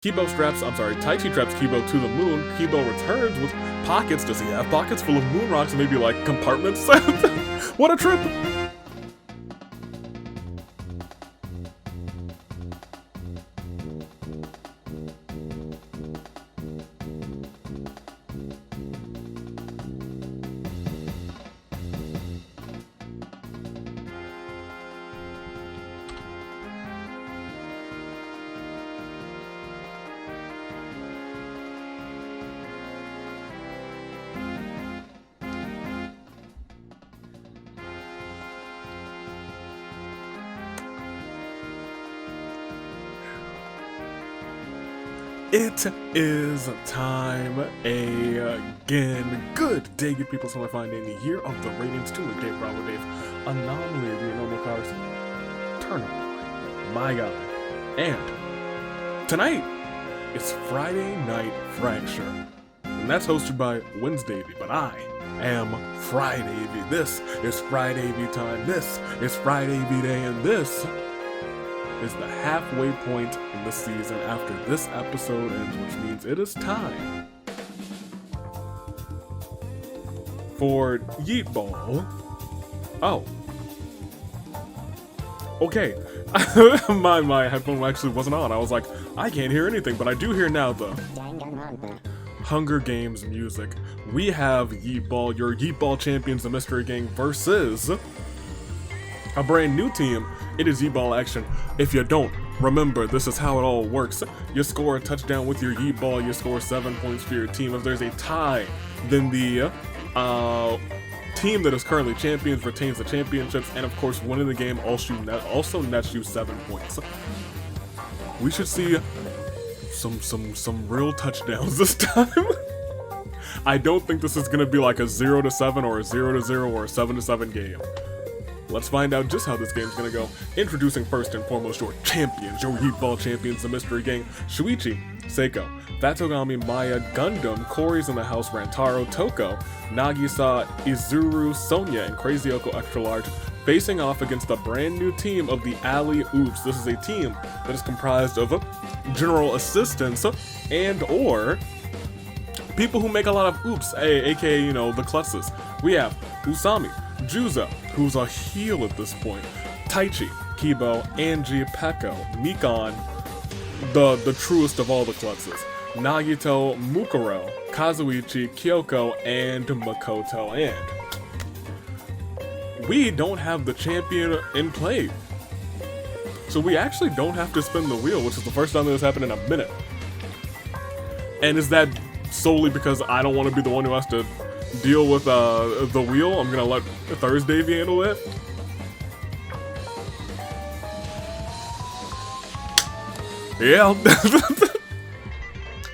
Taichi traps Kibo to the moon. Kibo returns with pockets. Does he have pockets full of moon rocks and maybe like compartments? What a trip! It is time again. Good day, good people. So I find in the year of the ratings to Dave Bravo Dave, anomaly of the normal cars, tournament, my guy. And tonight, it's Friday Night Fracture. And that's hosted by Wednesdayvy, but I am Fridayvy. This is Fridayvy time. This is Fridayvy day, and this is the halfway point in the season after this episode ends, which means it is time for Yeetball. Oh. Okay. my headphone actually wasn't on. I was like, I can't hear anything, but I do hear now the Hunger Games music. We have Yeetball, your Yeetball champions, the Mystery Gang, versus a brand new team. It is Yeetball action. If you don't remember, this is how it all works. You score a touchdown with your Yeetball, you score 7 points for your team. If there's a tie, then the team that is currently champions retains the championships, and of course winning the game also nets you 7 points. We should see some real touchdowns this time. I don't think this is gonna be like a 0-7 or a 0-0 or a 7-7 game. Let's find out just how this game's gonna go. Introducing first and foremost your champions, your Yeetball champions, the Mystery Gang. Shuichi, Seiko, Fatogami, Maya, Gundam, Corey's in the house, Rantaro, Toko, Nagisa, Izuru, Sonya, and Crazy Oko Extra Large, facing off against the brand new team of the Alley Oops. This is a team that is comprised of general assistants and or people who make a lot of oops, aka, you know, the Klutses. We have Usami, Juza, who's a heel at this point, Taichi, Kibo, Angie, Peko, Mikon, the truest of all the Klutzes, Nagito, Mukuro, Kazuichi, Kyoko, and Makoto, and we don't have the champion in play. So we actually don't have to spin the wheel, which is the first time that has happened in a minute. And is that solely because I don't want to be the one who has to deal with the wheel? I'm gonna let Thursdayvy handle it. Yeah.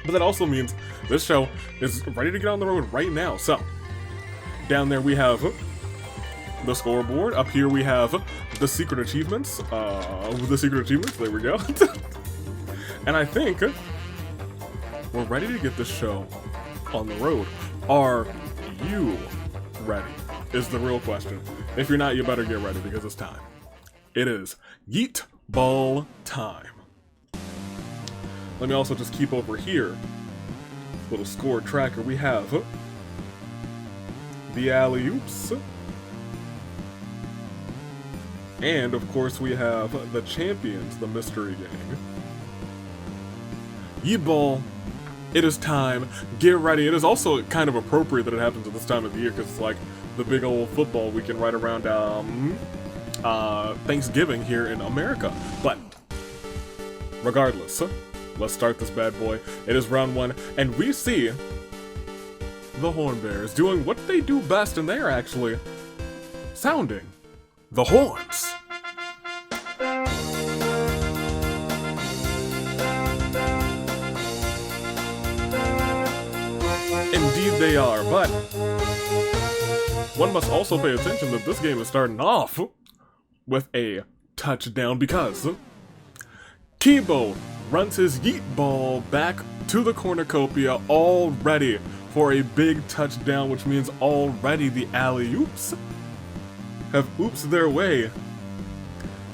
But that also means this show is ready to get on the road right now. So, down there we have the scoreboard. Up here we have the secret achievements. There we go. And I think we're ready to get this show on the road. Are you ready? Is the real question. If you're not, you better get ready because it's time. It is Yeetball time. Let me also just keep over here. Little score tracker. We have the Alley Oops. And of course we have the champions, the Mystery Gang. Yeetball. It is time. Get ready. It is also kind of appropriate that it happens at this time of the year because it's like the big old football weekend right around Thanksgiving here in America. But regardless, let's start this bad boy. It is round one, and we see the Horn Bears doing what they do best, and they are actually sounding the horns. Indeed they are, but one must also pay attention that this game is starting off with a touchdown because Kibo runs his Yeetball back to the cornucopia all ready for a big touchdown, which means already the Alley Oops have oopsed their way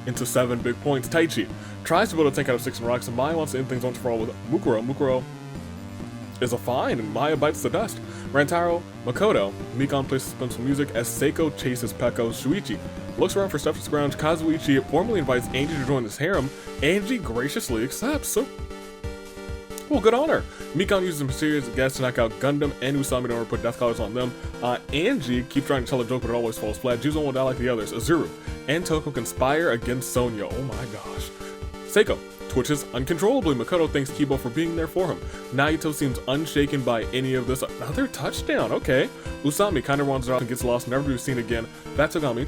into 7 big points. Taichi tries to build a tank out of 6 and rocks, and Maya wants to end things once for all with Mukuro. Mukuro is a fine, and Maya bites the dust. Rantaro, Makoto, Mikan plays suspenseful music as Seiko chases Peko. Shuichi looks around for stuff to scrounge. Kazuichi formally invites Angie to join his harem. Angie graciously accepts. Well, good on her. Mikan uses a mysterious gas to knock out Gundam and Usami to put death collars on them. Angie keeps trying to tell a joke, but it always falls flat. Juzo won't die like the others. Azuru and Toko conspire against Sonya. Oh my gosh. Seiko twitches uncontrollably. Makoto thanks Kibo for being there for him. Naito seems unshaken by any of this. Another touchdown, okay. Usami kind of wanders off and gets lost, never to be seen again. Fatsugami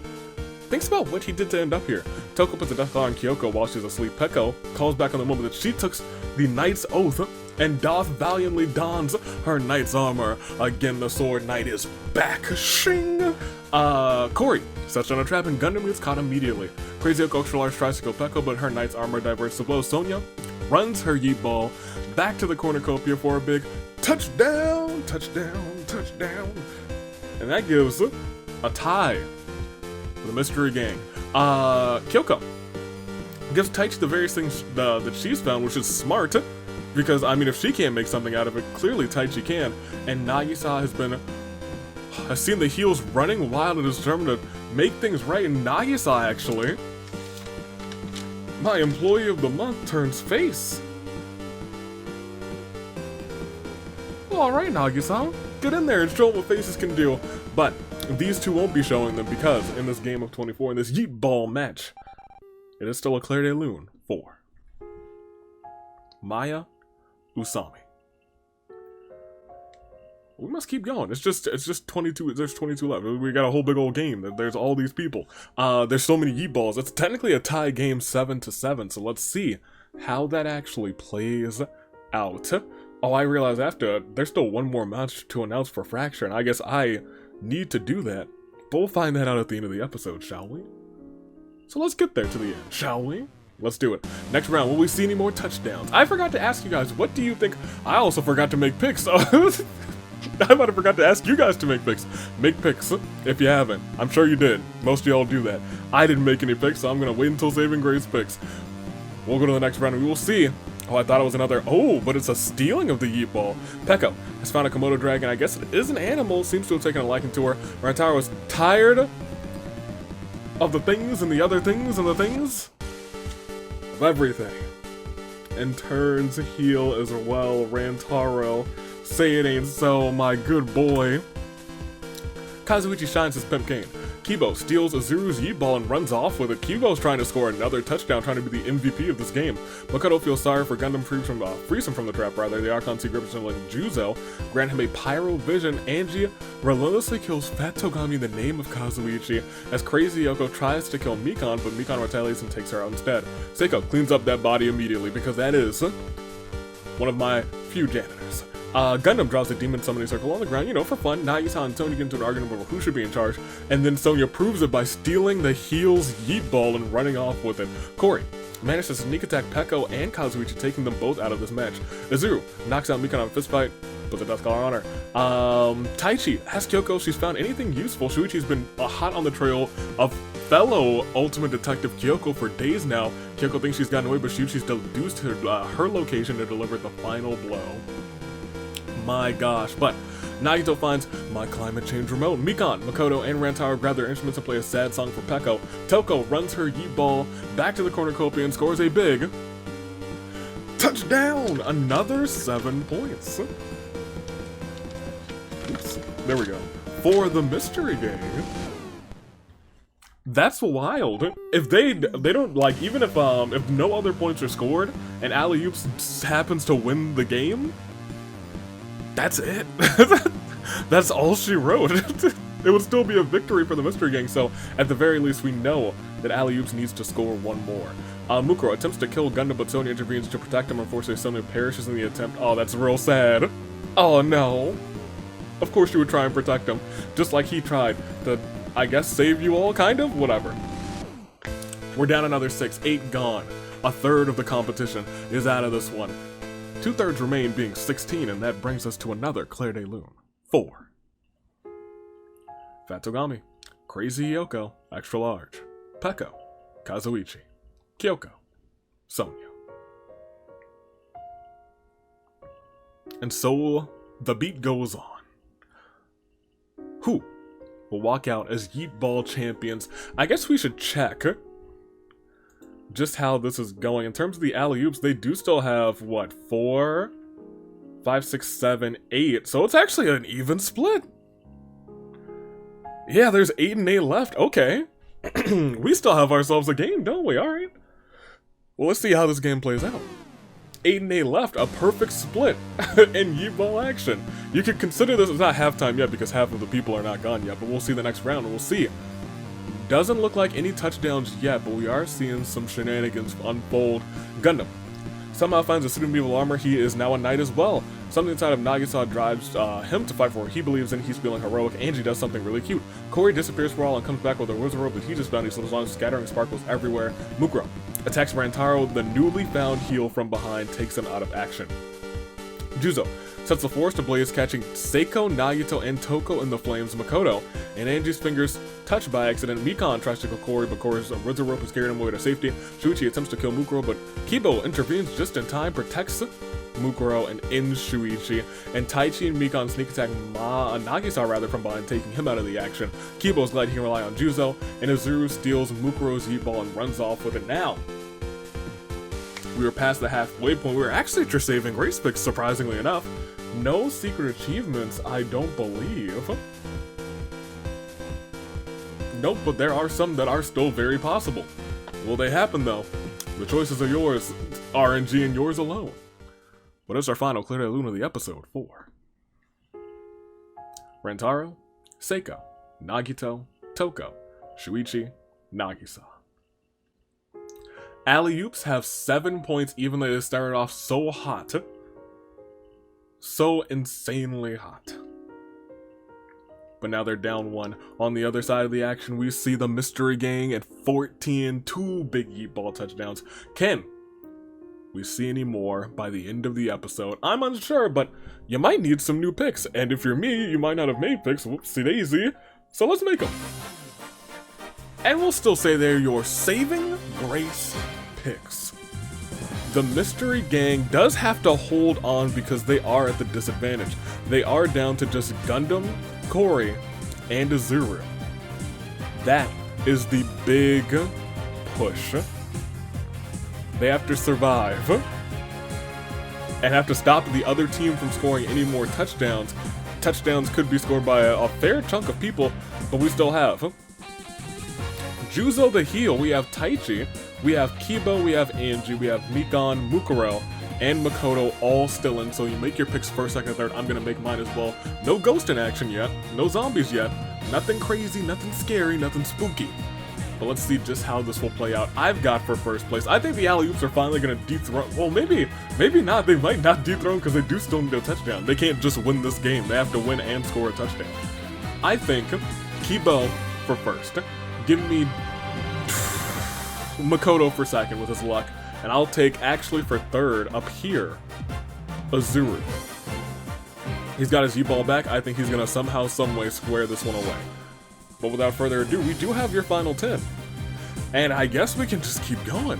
thinks about what he did to end up here. Toko puts a death collar on Kyoko while she's asleep. Peko calls back on the moment that she took the knight's oath and doth valiantly dons her knight's armor. Again, the sword knight is back. Shing! Corey sets on a trap and Gundam gets caught immediately. Crazy Yoko extra large tries to kill Peko, but her knight's armor diverts the blow. Sonya runs her Yeetball back to the cornucopia for a big touchdown, touchdown, touchdown. And that gives a tie for the mystery gang. Kyoko gives Taichi the various things that she's found, which is smart. Because, I mean, if she can't make something out of it, clearly Taichi can. And Nagisa has seen the heels running wild and is determined to make things right. And Nagisa, actually, my employee of the month, turns face. Well, alright, Nagisa, get in there and show them what faces can do. But these two won't be showing them because in this game of 24, in this Yeetball match, it is still a Clair de Lune for Maya Usami. We must keep going. It's just 22. There's 22 left. We got a whole big old game. There's all these people. There's so many Yeetballs. It's technically a tie game 7-7. So let's see how that actually plays out. Oh, I realize after there's still one more match to announce for Fracture, and I guess I need to do that. But we'll find that out at the end of the episode, shall we? So let's get there to the end, shall we? Let's do it. Next round, will we see any more touchdowns? I forgot to ask you guys, what do you think? I also forgot to make picks. I might have forgot to ask you guys to make picks. Make picks if you haven't. I'm sure you did. Most of y'all do that. I didn't make any picks, so I'm going to wait until saving Grace picks. We'll go to the next round and we will see. Oh, I thought it was another. Oh, but it's a stealing of the Yeetball. Peko has found a Komodo dragon. I guess it is an animal. Seems to have taken a liking to her. Rantaro is tired of the things and the other things and the things of everything, and turns heel as well. Rantaro, say it ain't so, my good boy. Kazuichi shines his Pimp Cane. Kibo steals Azuru's Yeetball and runs off with it. Kibo's trying to score another touchdown, trying to be the MVP of this game. Makoto feels sorry for Gundam, frees him from the trap, rather. The Archon Sea grips him like Juzo, grant him a Pyro Vision. Angie relentlessly kills Fat Togami in the name of Kazuichi, as Crazy Yoko tries to kill Mikan, but Mikan retaliates and takes her out instead. Seiko cleans up that body immediately, because that is one of my few janitors. Gundam draws a demon summoning circle on the ground, you know, for fun. Nagisa and Sonya get into an argument over who should be in charge, and then Sonya proves it by stealing the heel's Yeetball and running off with it. Corey manages to sneak attack Peko and Kazuichi, taking them both out of this match. Azuru knocks out Mikan on a fist fight, puts a death collar on her. Taichi asks Kyoko if she's found anything useful. Shuichi's been hot on the trail of fellow Ultimate Detective Kyoko for days now. Kyoko thinks she's gotten away, but Shuichi's deduced her location to deliver the final blow. My gosh, but Nagito finds my climate change remote. Mikan, Makoto, and Rantaro grab their instruments and play a sad song for Peko. Toko runs her Yeetball back to the cornucopia and scores a big touchdown! Another 7 points. Oops, there we go. For the mystery game. That's wild. If they don't, like, even if no other points are scored and Alley Oops happens to win the game, that's it. That's all she wrote. It would still be a victory for the mystery gang, so at the very least we know that Alley Oops needs to score one more. Mukuro attempts to kill Gundam, but Sonya intervenes to protect him. Unfortunately, Sonya perishes in the attempt. Oh, that's real sad. Oh no. Of course you would try and protect him, just like he tried to, I guess, save you all, kind of? Whatever. We're down another 6, 8 gone. A third of the competition is out of this one. 2/3 remain, being 16, and that brings us to another Clair de Lune. 4. Fat Togami, Crazy Yoko, extra large. Peko, Kazuichi, Kyoko, Sonya. And so the beat goes on. Who will walk out as Yeetball champions? I guess we should check just how this is going. In terms of the alley-oops, they do still have, what, 4, 5, 6, 7, 8. So it's actually an even split. Yeah, there's 8 and 8 left. Okay. We still have ourselves a game, don't we? Alright. Well, let's see how this game plays out. 8 and 8 left, a perfect split in Yeetball action. You could consider this, it's not halftime yet because half of the people are not gone yet, but we'll see the next round and we'll see. Doesn't look like any touchdowns yet, but we are seeing some shenanigans unfold. Gundam somehow finds a suit of medieval armor. He is now a knight as well. Something inside of Nagisa drives him to fight for what he believes in. He's feeling heroic. Angie does something really cute. Corey disappears for a while and comes back with a wizard robe that he just found. He slips on, scattering sparkles everywhere. Mukuro attacks Rantaro. The newly found heel from behind takes him out of action. Juzo sets the forest ablaze, catching Seiko, Nagito, and Toko in the flames. Makoto and Angie's fingers touch by accident. Mikon tries to kill Corey, but Corey's wizard rope is carrying him away to safety. Shuichi attempts to kill Mukuro, but Kibo intervenes just in time, protects Mukuro and ends Shuichi. And Taichi and Mikon sneak attack Nagisa from behind, taking him out of the action. Kibo's glad he can rely on Juzo, and Azuru steals Mukuro's Yeetball and runs off with it. Now, we were past the halfway point. We were actually just saving race picks, surprisingly enough. No secret achievements, I don't believe. Nope, but there are some that are still very possible. Will they happen, though? The choices are yours, RNG, and yours alone. But it's our final Clear de Luna of the episode 4. Rantaro, Seiko, Nagito, Toko, Shuichi, Nagisa. Alley-oops have 7 points even though they started off so hot. So insanely hot. But now they're down 1. On the other side of the action, we see the Mystery Gang at 14, 2 big Yeetball touchdowns. Can we see any more by the end of the episode? I'm unsure, but you might need some new picks. And if you're me, you might not have made picks. Whoopsie daisy. So let's make them. And we'll still say they're your saving grace picks. The Mystery Gang does have to hold on because they are at the disadvantage. They are down to just Gundam, Corey, and Azuru. That is the big push. They have to survive and have to stop the other team from scoring any more touchdowns. Touchdowns could be scored by a fair chunk of people, but we still have Juzo the heel, we have Taichi, we have Kibo, we have Angie, we have Mikon, Mukuro, and Makoto all still in, so you make your picks first, second, third. I'm gonna make mine as well. No ghost in action yet, no zombies yet, nothing crazy, nothing scary, nothing spooky. But let's see just how this will play out. I've got for first place. I think the alley-oops are finally gonna dethrone, well maybe not, they might not dethrone because they do still need a touchdown. They can't just win this game, they have to win and score a touchdown. I think Kibo for first. Give me Makoto for second with his luck. And I'll take, actually for third, up here, Azuru. He's got his Yeetball back. I think he's going to somehow, someway square this one away. But without further ado, we do have your final 10. And I guess we can just keep going.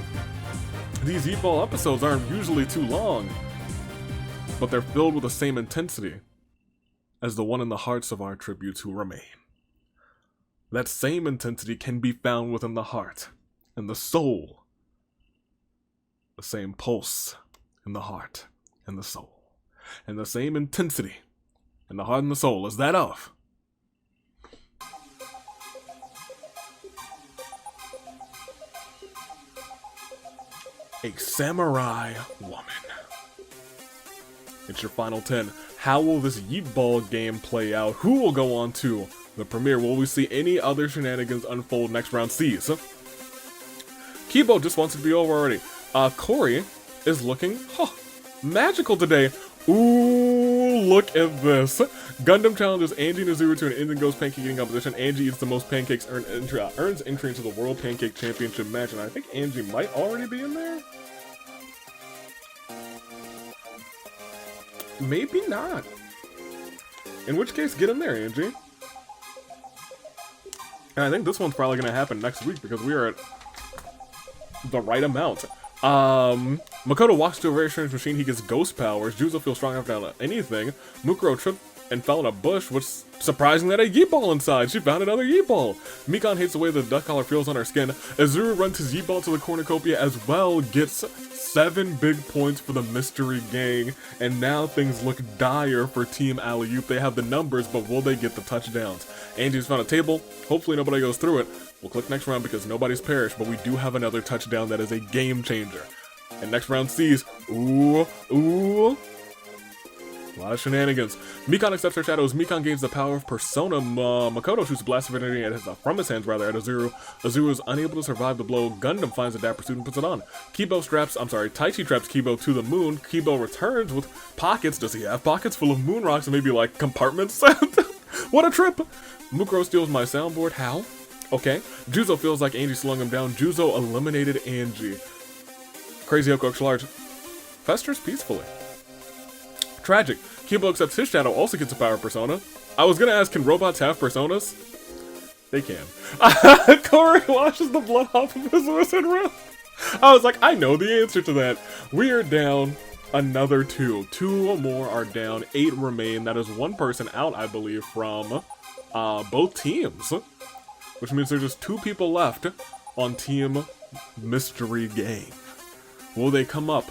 These Yeetball episodes aren't usually too long, but they're filled with the same intensity as the one in the hearts of our tributes who remain. That same intensity can be found within the heart and the soul. The same pulse in the heart and the soul. And the same intensity in the heart and the soul as that of a samurai woman. It's your final 10. How will this Yeetball game play out? Who will go on to the premiere? Will we see any other shenanigans unfold next round? C's. Kibo just wants it to be over already. Corey is looking magical today. Ooh, look at this. Gundam challenges Angie and Azuru to an Indian Ghost pancake eating competition. Angie eats the most pancakes, earns entry into the World Pancake Championship match, and I think Angie might already be in there. Maybe not. In which case, get in there, Angie. And I think this one's probably going to happen next week because we are at the right amount. Makoto walks to a very strange machine. He gets ghost powers. Juzo feels strong enough to handle anything. Mukuro tripped and fell in a bush, which surprisingly had a Yeetball inside. She found another Yeetball. Mikan hates the way the duck collar feels on her skin. Azuru runs his Yeetball to the cornucopia as well, gets 7 big points for the mystery gang, and now things look dire for Team Alley-Oop. They have the numbers, but will they get the touchdowns? Angie's found a table. Hopefully nobody goes through it. We'll click next round because nobody's perished, but we do have another touchdown that is a game changer. And next round sees, ooh, a lot of shenanigans. Mikan accepts her shadows. Mikan gains the power of Persona. Makoto shoots a blast of energy from his hands, rather, at Azuru. Azuru is unable to survive the blow. Gundam finds a dapper suit and puts it on. Taichi traps Kibo to the moon. Kibo returns with pockets. Does he have pockets full of moon rocks and maybe, like, compartments? What a trip! Mukuro steals my soundboard. How? Okay. Juzo feels like Angie slung him down. Juzo eliminated Angie. Crazy Oko large festers peacefully. Tragic. Kibo accepts his shadow, also gets a power persona. I was gonna ask, can robots have personas? They can. Corey washes the blood off of his wizard room. I was like, I know the answer to that. We are down another 2. 2 more are down. 8 remain. That is 1 person out, I believe, from both teams. Which means there's just 2 people left on Team Mystery Gang. Will they come up?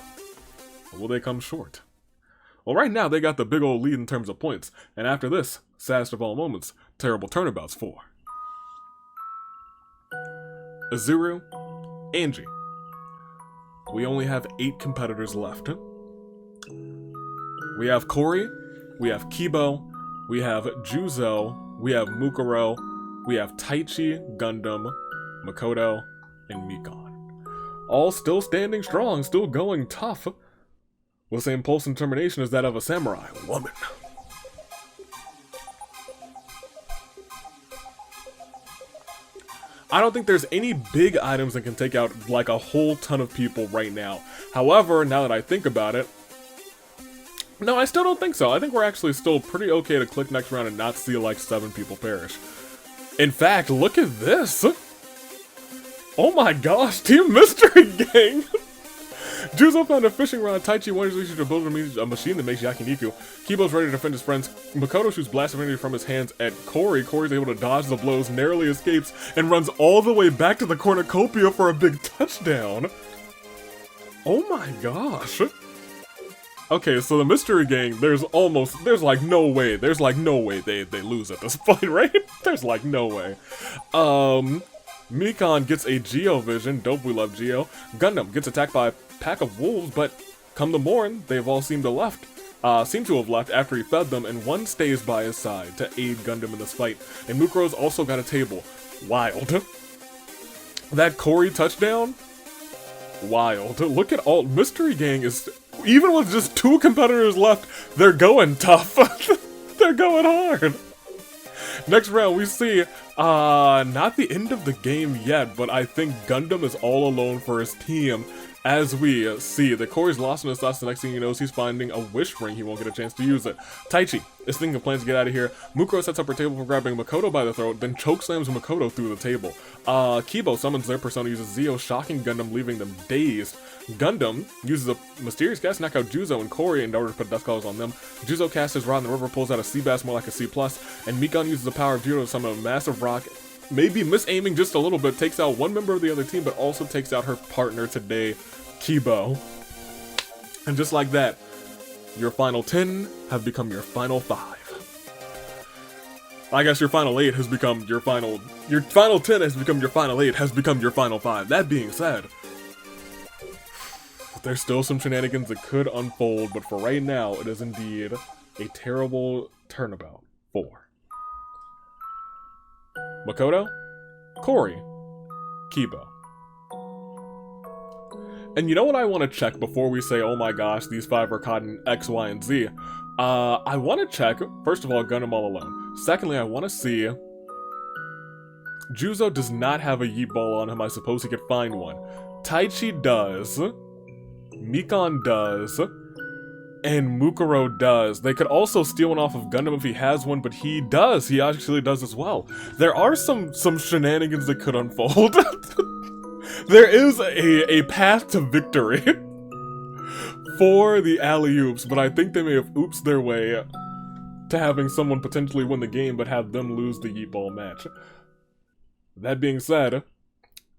Or will they come short? Well, right now, they got the big old lead in terms of points. And after this, saddest of all moments, terrible turnabouts for Azuru, Angie. We only have 8 competitors left. We have Corey, we have Kibo, we have Juzo, we have Mukuro, we have Taichi, Gundam, Makoto, and Mikan. All still standing strong, still going tough. With the same pulse and determination as that of a samurai woman. I don't think there's any big items that can take out like a whole ton of people right now. However, now that I think about it, no, I still don't think so. I think we're actually still pretty okay to click next round and not see like 7 people perish. In fact, look at this. Oh my gosh, Team Mystery Gang. Juzo found a fishing rod. Taichi wonders to build a machine that makes yakiniku. Kibo's ready to defend his friends. Makoto shoots blast of energy from his hands at Corey. Corey's able to dodge the blows, narrowly escapes, and runs all the way back to the cornucopia for a big touchdown. Oh my gosh. Okay, so the Mystery Gang, there's like no way they lose at this point, right? There's like no way. Mikan gets a Geo Vision. Dope, we love Geo. Gundam gets attacked by a pack of wolves, but come the morn, they've all seem to have left after he fed them, and 1 stays by his side to aid Gundam in this fight. And Mukuro's also got a table. Wild. That Corey touchdown? Wild. Look at all. Mystery Gang is, even with just 2 competitors left, they're going tough. They're going hard. Next round, we see, not the end of the game yet, but I think Gundam is all alone for his team. As we see that Corey's lost in his thoughts, the next thing he knows, he's finding a wish ring. He won't get a chance to use it. Taichi is thinking of plans to get out of here. Mukuro sets up her table for grabbing Makoto by the throat, then chokeslams Makoto through the table. Kibo summons their persona, uses Zeo, shocking Gundam, leaving them dazed. Gundam uses a mysterious cast to knock out Juzo and Corey in order to put dust collars on them. Juzo casts his rod in the river, pulls out a sea bass more like a C+, and Mikan uses the power of Judo to summon a massive rock, maybe misaiming just a little bit, takes out 1 member of the other team, but also takes out her partner today, Kibo. And just like that, your final 10 have become your final 5. I guess your final 8 has become your final 10 has become your final 8 has become your final 5. That being said, there's still some shenanigans that could unfold, but for right now, it is indeed a terrible turnabout for Makoto, Corey, Kibo. And you know what I want to check before we say, oh my gosh, these 5 are caught in X, Y, and Z? I want to check, first of all, Gundam all alone. Secondly, I want to see... Juzo does not have a Yeetball on him. I suppose he could find one. Taichi does. Mikan does. And Mukuro does. They could also steal one off of Gundam if he has one, but he does. He actually does as well. There are some shenanigans that could unfold. There is a path to victory for the alley-oops, but I think they may have oopsed their way to having someone potentially win the game, but have them lose the Yeetball match. That being said,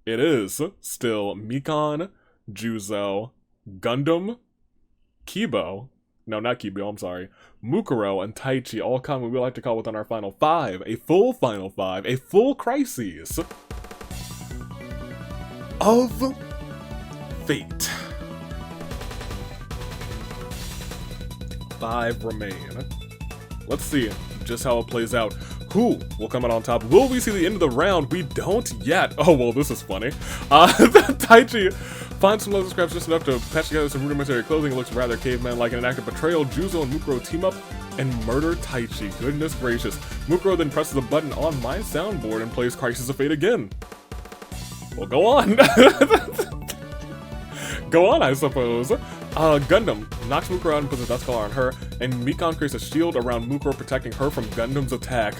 it is still Mikan, Juzo, Gundam, Kibo, no, not Kibo, I'm sorry, Mukuro, and Taichi, all coming we like to call within our final five, a full final five, a full crises of fate. 5 remain. Let's see just how it plays out. Who will come out on top? Will we see the end of the round? We don't yet. Oh, well, this is funny. Taichi finds some leather scraps just enough to patch together some rudimentary clothing. It looks rather caveman-like. In an act of betrayal, Juzo and Mukuro team up and murder Taichi. Goodness gracious. Mukuro then presses a button on my soundboard and plays Crisis of Fate again. Well, go on. Go on, I suppose. Gundam knocks Mukuro out and puts a dust collar on her, and Mikan creates a shield around Mukuro, protecting her from Gundam's attack.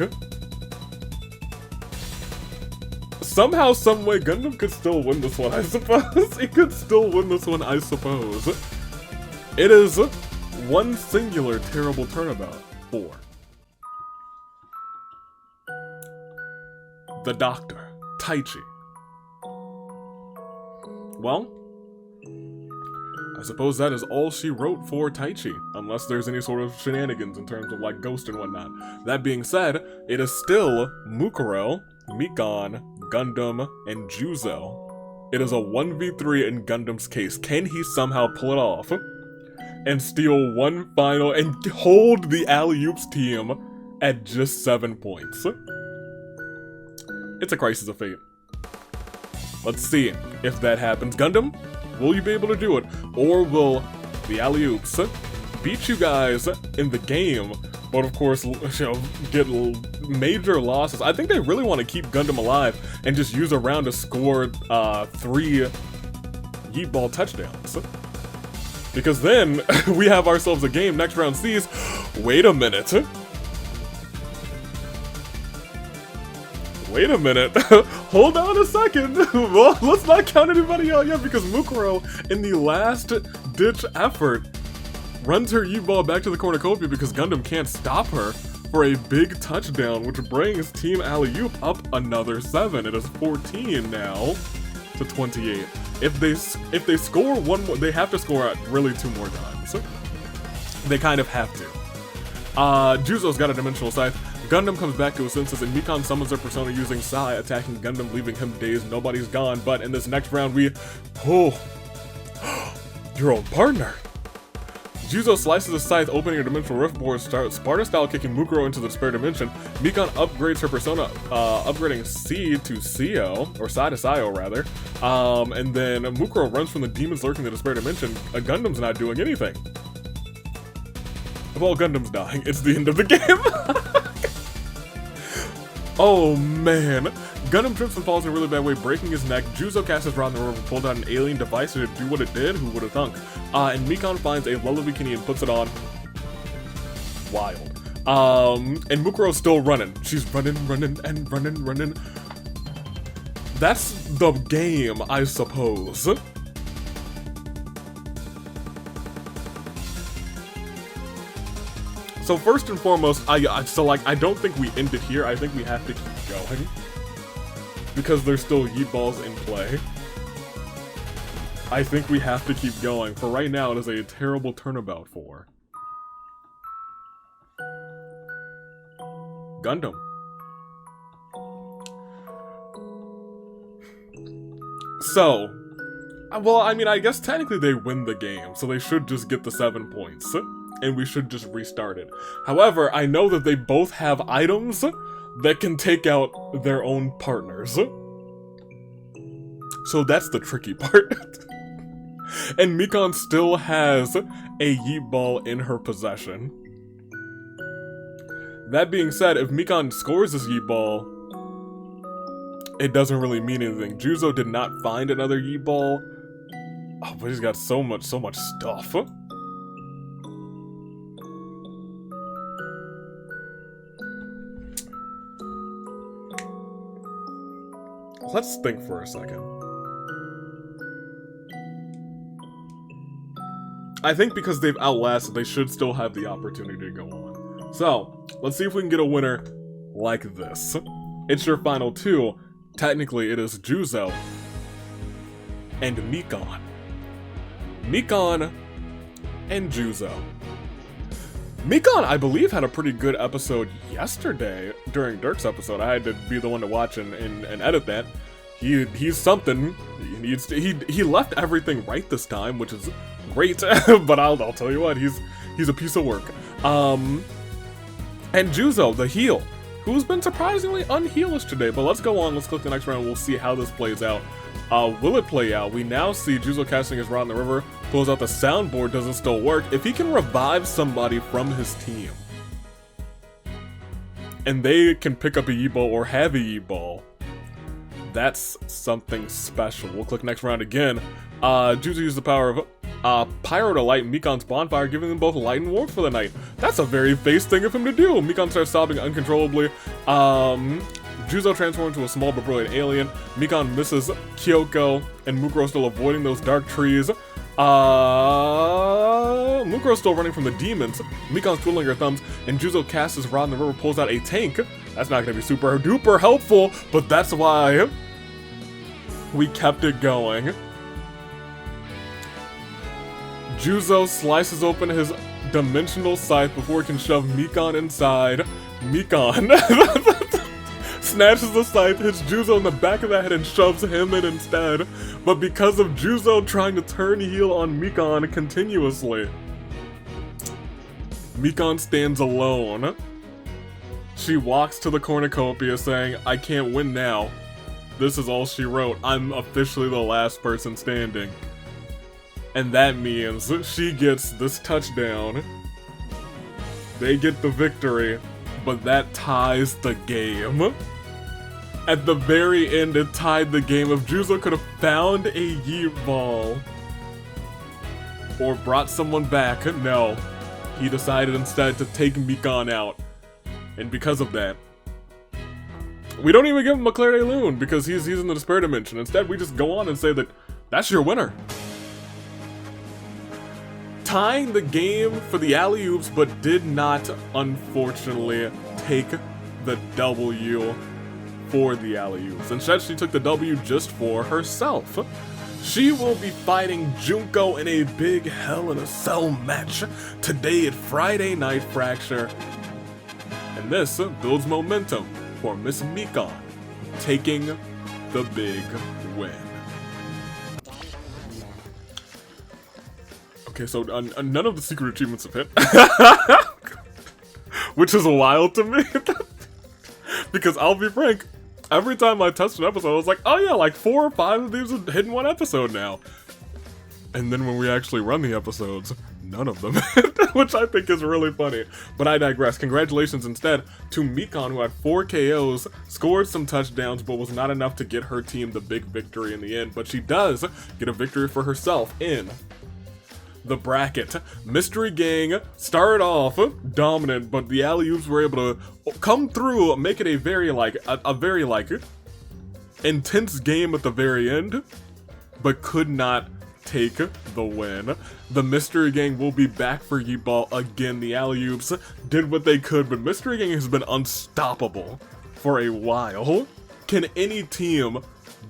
Somehow, someway, Gundam could still win this one, I suppose. It could still win this one, I suppose. It is one singular terrible turnabout for the Doctor, Taichi. Well, I suppose that is all she wrote for Taichi, unless there's any sort of shenanigans in terms of like Ghost and whatnot. That being said, it is still Mukuro, Mikan, Gundam, and Juzo. It is a 1v3 in Gundam's case. Can he somehow pull it off and steal one final and hold the Alley-Oops team at just 7 points? It's a Crisis of Fate. Let's see if that happens. Gundam, will you be able to do it? Or will the Alley-Oops beat you guys in the game, but of course, get major losses? I think they really want to keep Gundam alive and just use a round to score 3 Yeetball touchdowns. Because then, we have ourselves a game. Next round sees, wait a minute. Wait a minute, hold on a second. Well, let's not count anybody out yet, because Mukuro, in the last ditch effort, runs her Yeetball back to the cornucopia because Gundam can't stop her for a big touchdown, which brings Team Alley-Oop up another 7. It is 14 now to 28. If they score one more, they have to score really 2 more times. They kind of have to. Juzo's got a dimensional scythe. Gundam comes back to his senses, and Mikan summons her persona using Sai, attacking Gundam, leaving him dazed. Nobody's gone, but in this next round, oh, your own partner. Juzo slices his scythe, opening a dimensional rift board, Sparta-style kicking Mukuro into the despair dimension. Mikan upgrades her persona, upgrading C to Sio, or Sai to Sio rather. And then Mukuro runs from the demons lurking in the despair dimension. Gundam's not doing anything. Well, Gundam's dying. It's the end of the game. Oh man. Gundam trips and falls in a really bad way, breaking his neck. Juzo casts his rod in the river, pulled out an alien device to do what it did. Who would have thunk? And Mikan finds a Lula bikini and puts it on. Wild. And Mukuro's still running. She's running. That's the game, I suppose. So first and foremost, I don't think we end it here. I think we have to keep going, because there's still Yeetballs in play. I think we have to keep going. For right now, it is a terrible turnabout for Gundam. So, well, I mean, I guess technically they win the game, so they should just get the 7 points. And we should just restart it. However, I know that they both have items that can take out their own partners. So that's the tricky part. And Mikan still has a Yeetball in her possession. That being said, if Mikan scores this Yeetball, it doesn't really mean anything. Juzo did not find another Yeetball. Oh, but he's got so much stuff. Let's think for a second. I think because they've outlasted, they should still have the opportunity to go on. So, let's see if we can get a winner like this. It's your final two. Technically, it is Juzo and Mikon. Mikon and Juzo. Mikon, I believe, had a pretty good episode yesterday during Dirk's episode. I had to be the one to watch and edit that. He's something. He left everything right this time, which is great. But I'll tell you what, he's a piece of work. And Juzo, the heel, who's been surprisingly unheelish today. But let's go on. Let's click the next round. We'll see how this plays out. Will it play out? We now see Juzo casting his rod in the river, pulls out the soundboard. Does it still work? If he can revive somebody from his team, and they can pick up a Yeetball or have a Yeetball, that's something special. We'll click next round again. Juzo used the power of Pyro to light Mikon's bonfire, giving them both light and warmth for the night. That's a very face thing of him to do. Mikon starts sobbing uncontrollably. Juzo transforms into a small but brilliant alien. Mikon misses Kyoko, and Mukuro still avoiding those dark trees. Mukuro's still running from the demons. Mikon's twiddling her thumbs, and Juzo casts his rod in the river, pulls out a tank. That's not gonna be super duper helpful, but that's why we kept it going. Juzo slices open his dimensional scythe before he can shove Mikon inside. Mikon snatches the scythe, hits Juzo in the back of the head, and shoves him in instead. But because of Juzo trying to turn heel on Mikon continuously, Mikon stands alone. She walks to the cornucopia saying, "I can't win now. This is all she wrote. I'm officially the last person standing." And that means she gets this touchdown. They get the victory, but that ties the game. At the very end, it tied the game. If Juzo could have found a Yeetball or brought someone back, no. He decided instead to take Mikon out. And because of that, we don't even give him a Claire de Lune because he's in the Despair Dimension. Instead, we just go on and say that that's your winner. Tying the game for the alley-oops, but did not, unfortunately, take the W for the alley-oops. Instead, she took the W just for herself. She will be fighting Junko in a big Hell in a Cell match today at Friday Night Fracture. And this builds momentum for Miss Mikon taking the big win. Okay, so none of the secret achievements have hit. Which is wild to me. Because I'll be frank, every time I test an episode, I was like, oh yeah, like 4 or 5 of these are hit in one episode now. And then when we actually run the episodes, none of them hit, which I think is really funny. But I digress. Congratulations instead to Mikon, who had 4 KOs, scored some touchdowns, but was not enough to get her team the big victory in the end. But she does get a victory for herself in the bracket. Mystery Gang started off dominant, but the alley-oops were able to come through, make it a very intense game at the very end, but could not take the win. The Mystery Gang will be back for Yeetball again. The alley-oops did what they could, but Mystery Gang has been unstoppable for a while. Can any team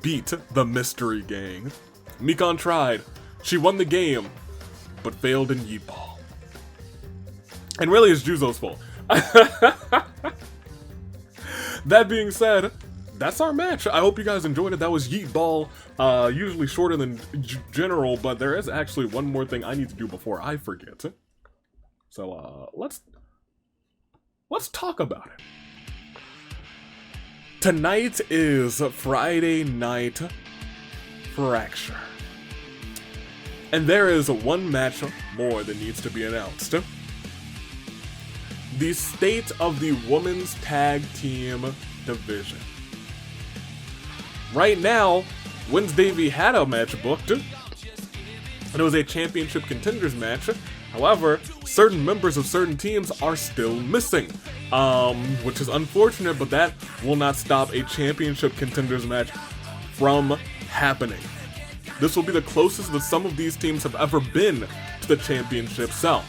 beat the Mystery Gang? Mikon tried. She won the game, but failed in Yeetball. And really, it's Juzo's fault. That being said, that's our match. I hope you guys enjoyed it. That was Yeetball. Usually shorter than general, but there is actually one more thing I need to do before I forget. So let's talk about it. Tonight is Friday Night Fracture. And there is one match more that needs to be announced. The state of the women's tag team division. Right now, Wednesday we had a match booked, and it was a championship contenders match. However, certain members of certain teams are still missing, which is unfortunate, but that will not stop a championship contenders match from happening. This will be the closest that some of these teams have ever been to the championship. So,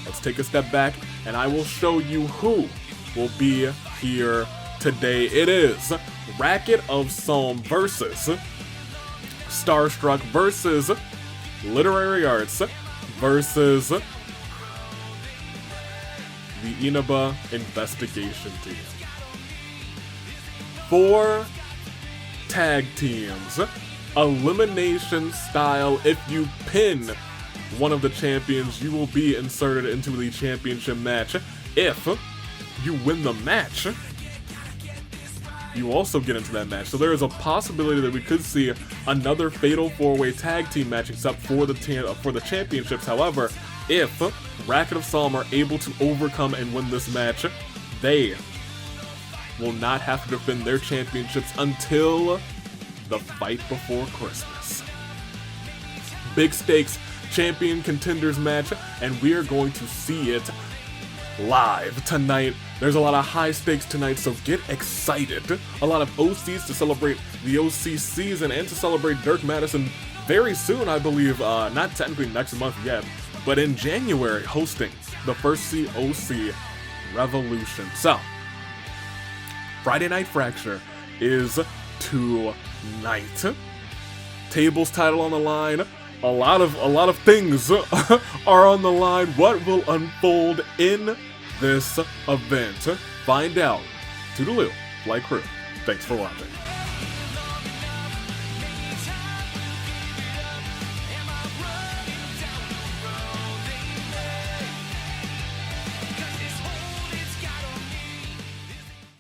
let's take a step back and I will show you who will be here today. It is Racket of Psalm versus Starstruck versus Literary Arts versus the Inaba Investigation Team. 4 tag teams, elimination style. If you pin one of the champions, you will be inserted into the championship match. If you win the match, you also get into that match. So there is a possibility that we could see another fatal 4-way tag team match, except for the championships. However, if Racket of Psalm are able to overcome and win this match, they will not have to defend their championships until the fight before Christmas. Big stakes champion contenders match, and we are going to see it live tonight. There's a lot of high stakes tonight, so get excited. A lot of OCs to celebrate the OC season and to celebrate Dirk Madison very soon, I believe. Not technically next month yet, but in January, hosting the first COC Revolution. So, Friday Night Fracture is tonight. Tables title on the line. A lot of things are on the line. What will unfold in this event? Find out. Toodaloo, Flight Crew. Thanks for watching.